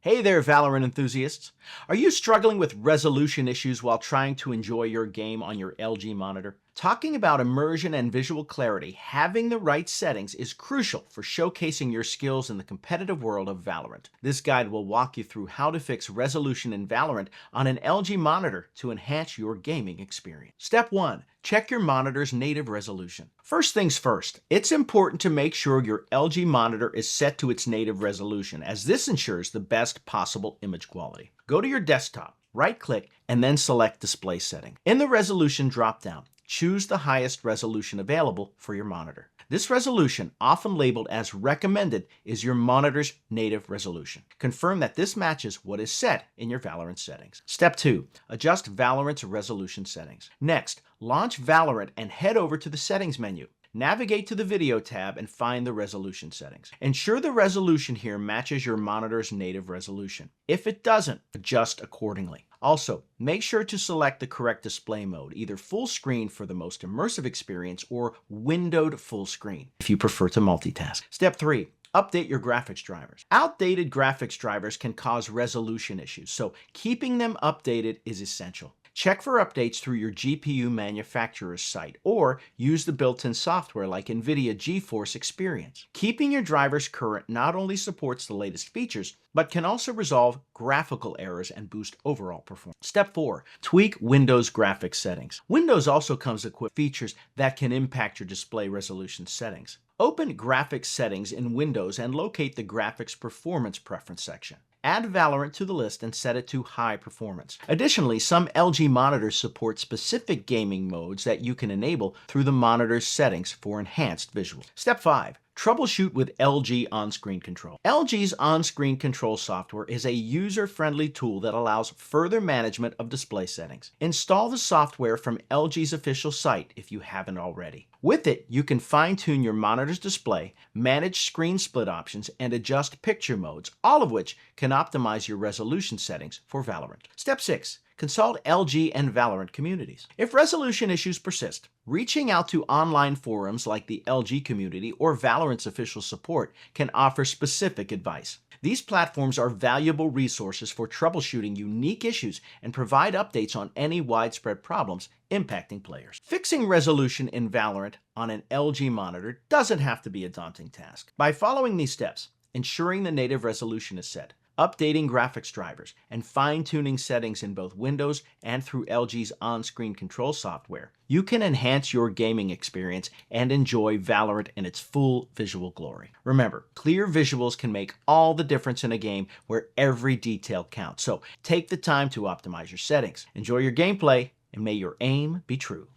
Hey there, Valorant enthusiasts! Are you struggling with resolution issues while trying to enjoy your game on your LG monitor? Talking about immersion and visual clarity, having the right settings is crucial for showcasing your skills in the competitive world of Valorant. This guide will walk you through how to fix resolution in Valorant on an LG monitor to enhance your gaming experience. Step 1. Check your monitor's native resolution. First things first, it's important to make sure your LG monitor is set to its native resolution, as this ensures the best possible image quality. Go to your desktop, right-click, and then select Display Setting. In the Resolution dropdown, choose the highest resolution available for your monitor. This resolution, often labeled as recommended, is your monitor's native resolution. Confirm that this matches what is set in your Valorant settings. Step 2. Adjust Valorant's resolution settings. Next, launch Valorant and head over to the Settings menu. Navigate to the Video tab and find the resolution settings. Ensure the resolution here matches your monitor's native resolution. If it doesn't, adjust accordingly. Also, make sure to select the correct display mode, either full screen for the most immersive experience or windowed full screen if you prefer to multitask. Step 3. Update your graphics drivers. Outdated graphics drivers can cause resolution issues, so keeping them updated is essential. Check for updates through your GPU manufacturer's site or use the built-in software like NVIDIA GeForce Experience. Keeping your drivers current not only supports the latest features, but can also resolve graphical errors and boost overall performance. Step 4. Tweak Windows graphics settings. Windows also comes equipped with features that can impact your display resolution settings. Open Graphics Settings in Windows and locate the Graphics Performance Preference section. Add Valorant to the list and set it to High Performance. Additionally, some LG monitors support specific gaming modes that you can enable through the monitor's settings for enhanced visuals. Step 5. Troubleshoot with LG On-Screen Control. LG's On-Screen Control software is a user-friendly tool that allows further management of display settings. Install the software from LG's official site if you haven't already. With it, you can fine-tune your monitor's display, manage screen split options, and adjust picture modes, all of which can optimize your resolution settings for Valorant. Step 6. Consult LG and Valorant communities. If resolution issues persist, reaching out to online forums like the LG community or Valorant's official support can offer specific advice. These platforms are valuable resources for troubleshooting unique issues and provide updates on any widespread problems impacting players. Fixing resolution in Valorant on an LG monitor doesn't have to be a daunting task. By following these steps, ensuring the native resolution is set, updating graphics drivers, and fine-tuning settings in both Windows and through LG's on-screen control software, you can enhance your gaming experience and enjoy Valorant in its full visual glory. Remember, clear visuals can make all the difference in a game where every detail counts. So take the time to optimize your settings, enjoy your gameplay, and may your aim be true.